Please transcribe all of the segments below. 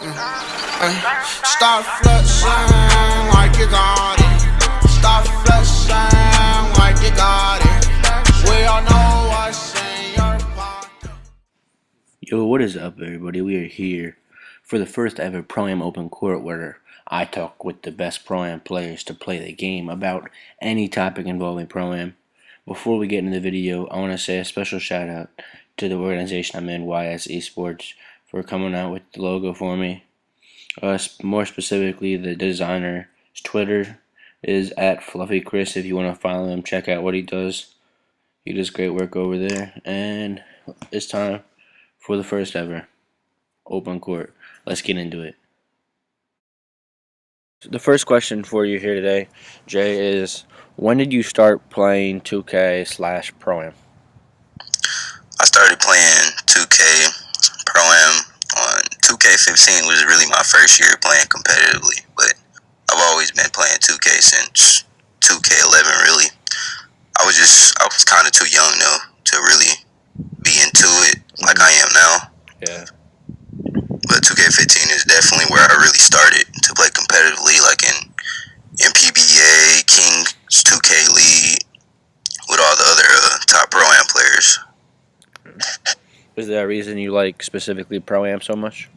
Start flexing like you got it. Start flexing like you got it. We all know what's in your pocket. Yo, what is up, everybody? We are here for the first ever Proam Open Court where I talk with the best Proam players to play the game about any topic involving Proam. Before we get into the video, I want to say a special shout out to the organization I'm in, YS Esports, for coming out with the logo for me. More specifically, the designer's Twitter is @FluffyChris. If you want to follow him, check out what he does. He does great work over there. And it's time for the first ever open court. Let's get into it. The first question for you here today, Jay, is when did you start playing 2K/Pro-Am? I started playing 2K Pro-Am on 2K15 was really my first year playing competitively, but I've always been playing 2K since 2K11 really. I was kind of too young though to really be into it like I am now. Yeah. But 2K15 is definitely where I really started to play competitively, like in PBA, Kings 2K League, with all the other top Pro-Am players. Is there a reason you like specifically Pro-Am so much?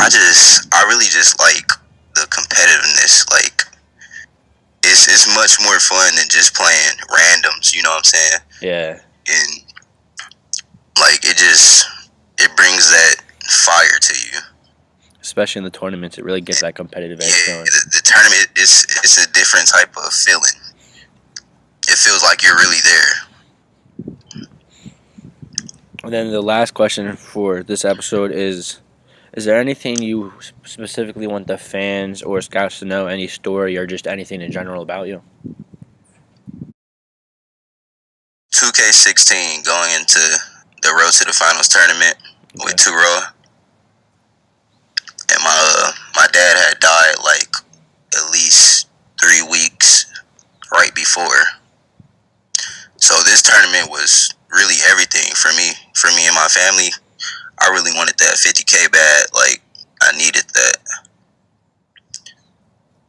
I really just like the competitiveness. Like, it's much more fun than just playing randoms, you know what I'm saying? Yeah. And like it brings that fire to you. Especially in the tournaments, it really gets that competitive edge going. The tournament it's a different type of feeling. It feels like you're really there. And then the last question for this episode is there anything you specifically want the fans or scouts to know, any story or just anything in general about you? 2K16 going into the Road to the Finals tournament with Proam. And my dad had died like at least 3 weeks right before. So this tournament was really everything for me and my family. I really wanted that 50K bad. Like, I needed that.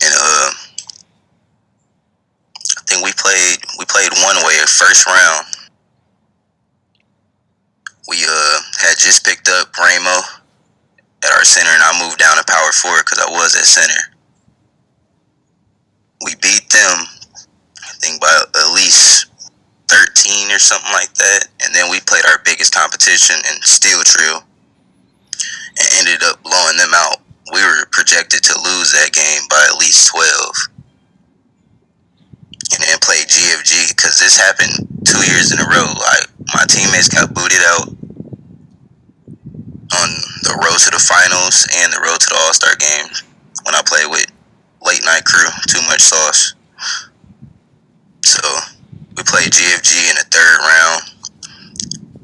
And I think we played one way first round. We had just picked up Ramo at our center, and I moved down to power forward because I was at center. We beat them, I think, by at least 13 or something like that, and then we played our biggest competition in Steel Trio and ended up blowing them out. We were projected to lose that game by at least 12, and then played GFG because this happened 2 years in a row. Like, my teammates got booted out on the road to the finals and the road to the All-Star game when I played with Late Night Crew, Too Much Sauce. So we played GFG in the third round.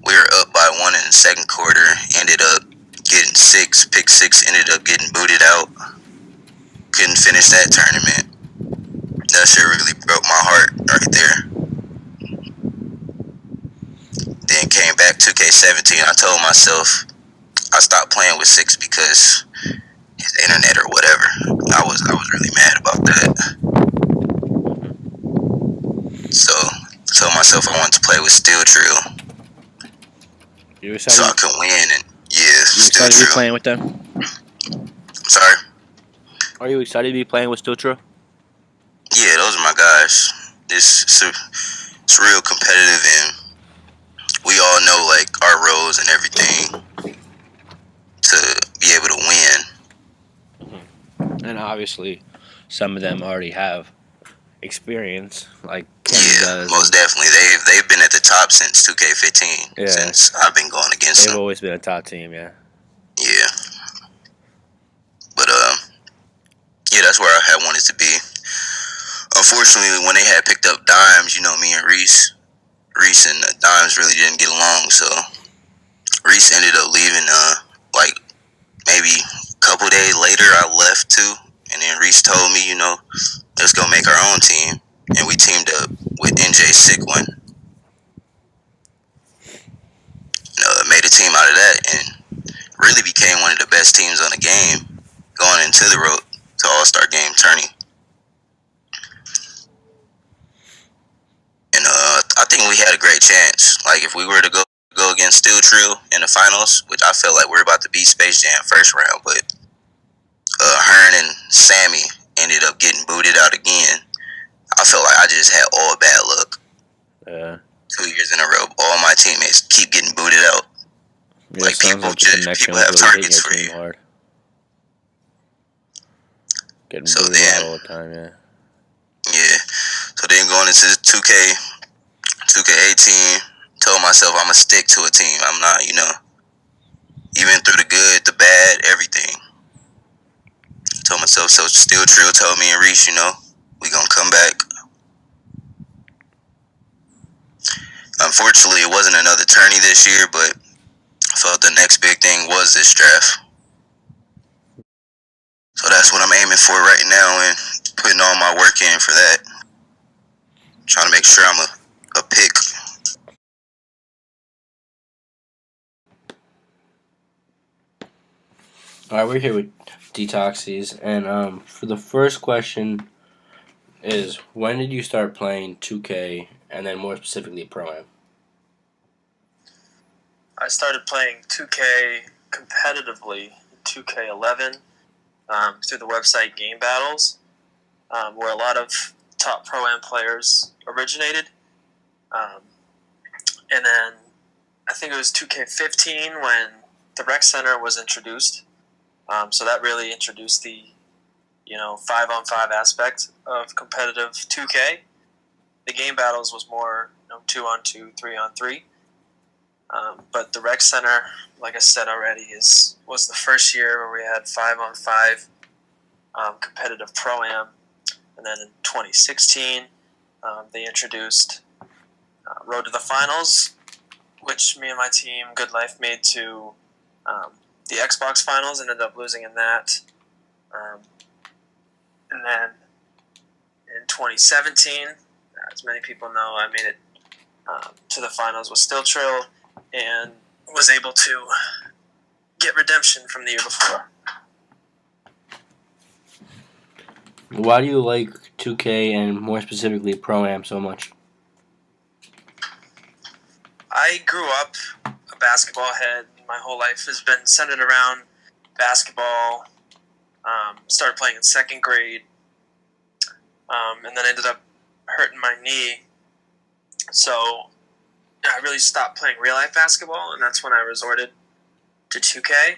We were up by 1 in the second quarter, ended up getting 6, pick 6, ended up getting booted out. Couldn't finish that tournament. That shit really broke my heart right there. Then came back 2K17. I told myself I stopped playing with 6 because his internet or whatever. I was really mad about that. So I told myself I wanted to play with Steel Trio so I could win. And yeah, you excited to be playing with them? I'm sorry? Are you excited to be playing with Steel Trio? Yeah, those are my guys. It's real competitive, and we all know like our roles and everything to be able to win. And obviously, some of them already have experience, like most definitely. They've been at the top since 2K15. Since I've been going against them. They've always been a top team, yeah. Yeah. But yeah, that's where I had wanted to be. Unfortunately, when they had picked up Dimes, you know, me and Reese and Dimes really didn't get along, so Reese ended up leaving like maybe a couple days later. I left too, and then Reese told me, you know, let's go make our own team, and we teamed up with NJ Sick1. Made a team out of that, and really became one of the best teams on the game going into the road to All-Star game tourney. And I think we had a great chance. Like, if we were to go against Steel Trio in the finals, which I feel like we're about to beat Space Jam first round, but Hearn and Sammy ended up getting booted out again. I feel like I just had all bad luck. Yeah. 2 years in a row, all my teammates keep getting booted out. Yeah, like people was have really targets hitting for your team you. hard. Getting So booted then, out all the time, yeah. Yeah. So then going into 2K18, told myself I'm gonna stick to a team. I'm not, even through the good, the bad, everything. Told myself, so Steel Trio told me and Reese, we gonna come back. Unfortunately, it wasn't another tourney this year, but I felt the next big thing was this draft. So that's what I'm aiming for right now and putting all my work in for that. Trying to make sure I'm a pick. All right, we're here with Detoxies, and for the first question is, when did you start playing 2K, and then more specifically Proam? I started playing 2K competitively in 2K11 through the website Game Battles, where a lot of top Pro-Am players originated. And then I think it was 2K15 when the Rec Center was introduced. So that really introduced the 5-on-5 aspect of competitive 2K. The Game Battles was more 2-on-2, 3-on-3. But the Rec Center, like I said already, was the first year where we had 5-on-5 competitive Pro-Am. And then in 2016, they introduced Road to the Finals, which me and my team, Good Life, made to the Xbox Finals and ended up losing in that. And then in 2017, as many people know, I made it to the finals with Steel Trio and was able to get redemption from the year before. Why do you like 2K and more specifically Pro-Am so much? I grew up a basketball head. My whole life has been centered around basketball. Started playing in second grade, and then ended up hurting my knee. So I really stopped playing real-life basketball, and that's when I resorted to 2K.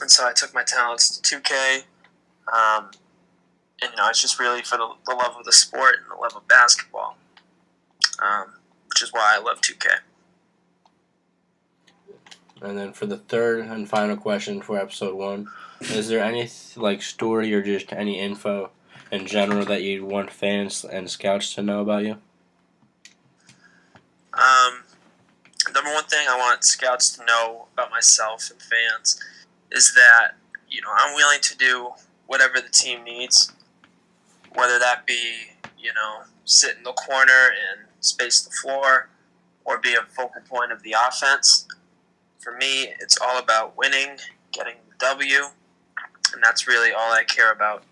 And so I took my talents to 2K. And, it's just really for the love of the sport and the love of basketball, which is why I love 2K. And then for the third and final question for episode 1, is there any story or just any info in general that you want fans and scouts to know about you? Number one thing I want scouts to know about myself and fans is that, I'm willing to do whatever the team needs, whether that be, sit in the corner and space the floor or be a focal point of the offense. For me, it's all about winning, getting the W, and that's really all I care about.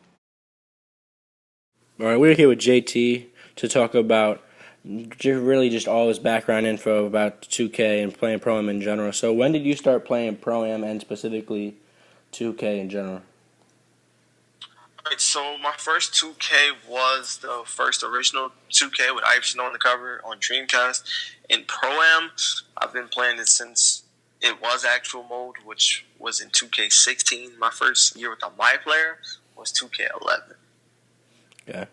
All right, we're here with JT to talk about just all his background info about 2K and playing Pro-Am in general. So when did you start playing Pro-Am and specifically 2K in general? Alright, so my first 2K was the first original 2K with Iverson on the cover on Dreamcast. In Pro-Am, I've been playing it since it was actual mode, which was in 2K16. My first year with a My Player was 2K11. Yeah.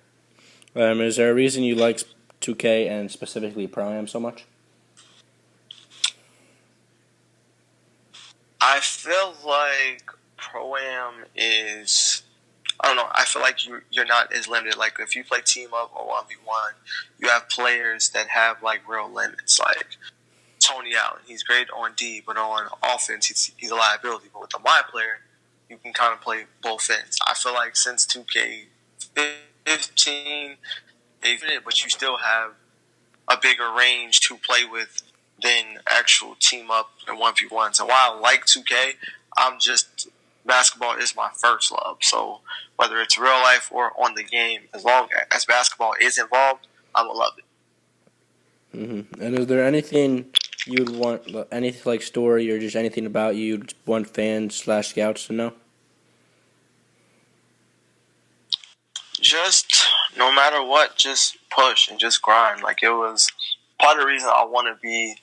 Is there a reason you like 2K and specifically Pro-Am so much? I feel like Pro-Am is... I don't know. I feel like you're not as limited. Like, if you play Team Up or 1v1, you have players that have, real limits. Like, Tony Allen, he's great on D, but on offense, he's a liability. But with the My Player, you can kind of play both ends. I feel like since 2K15, they've it, but you still have a bigger range to play with than actual team up and 1v1s. And while I like 2K, basketball is my first love. So whether it's real life or on the game, as long as basketball is involved, I will love it. Mm-hmm. And is there anything you'd want, anything like story or just anything about you you'd want fans/scouts to know? Just no matter what, just push and just grind. Like, it was part of the reason I want to be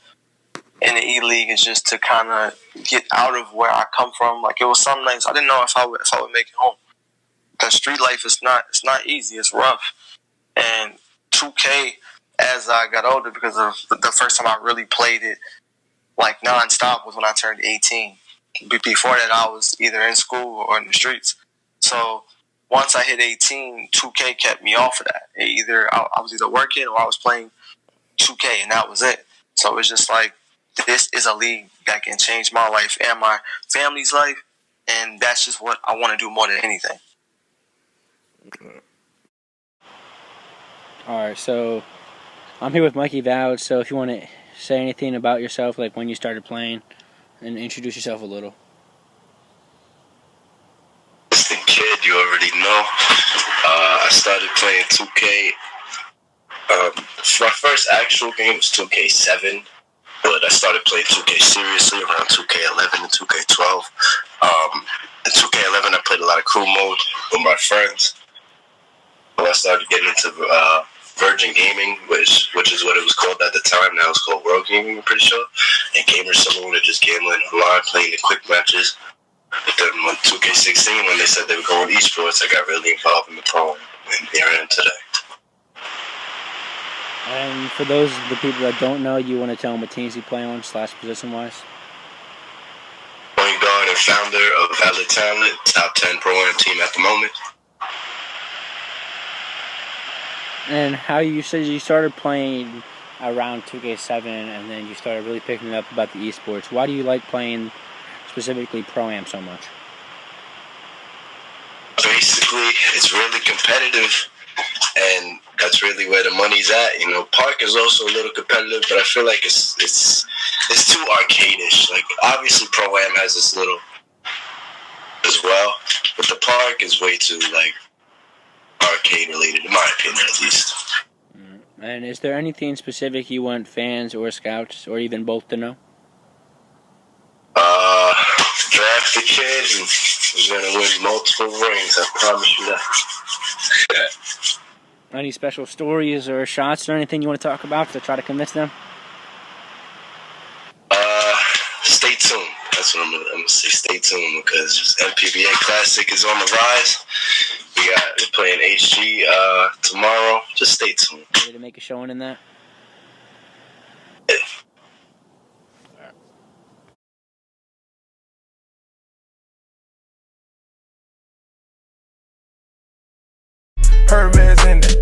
in the E-League is just to kind of get out of where I come from. Like, it was some nights I didn't know if I would make it home. Because street life is not easy. It's rough. And 2K, as I got older, because of the first time I really played it like nonstop was when I turned 18. Before that, I was either in school or in the streets. So once I hit 18, 2K kept me off of that. I was either working or I was playing 2K, and that was it. So it's just like, this is a league that can change my life and my family's life, and that's just what I want to do more than anything. All right, so I'm here with Mikey Vowd. So if you want to say anything about yourself, like when you started playing, and introduce yourself a little. Just a kid, you already know. I started playing 2K. My first actual game was 2K7, but I started playing 2K seriously around 2K11 and 2K12. In 2K11, I played a lot of crew mode with my friends. When I started getting into Virgin Gaming, which is what it was called at the time. Now it's called World Gaming, I'm pretty sure. And Gamer Saloon, are just gambling online, playing the quick matches. But then when 2K16, when they said they were going esports, I got really involved in the Proam, and here I am today. And for those of the people that don't know, you want to tell them what teams you play on /position-wise? Point guard and founder of Valid Talent, top 10 Proam team at the moment. And how you said you started playing around 2K7, and then you started really picking up about the esports. Why do you like playing specifically Pro-Am so much? Basically, it's really competitive, and that's really where the money's at. You know, Park is also a little competitive, but I feel like it's too arcade-ish. Like, obviously, Pro-Am has this little as well, but the Park is way too, like, arcade-related, in my opinion, at least. And is there anything specific you want fans or scouts, or even both, to know? Draft the kid, and he's going to win multiple rings, I promise you that. Any special stories or shots or anything you want to talk about to try to convince them? Stay tuned. That's what I'm going to say. Stay tuned, because MPBA Classic is on the rise. We're playing HG tomorrow. Just stay tuned. Ready to make a showing in that? Yeah. Hermes in the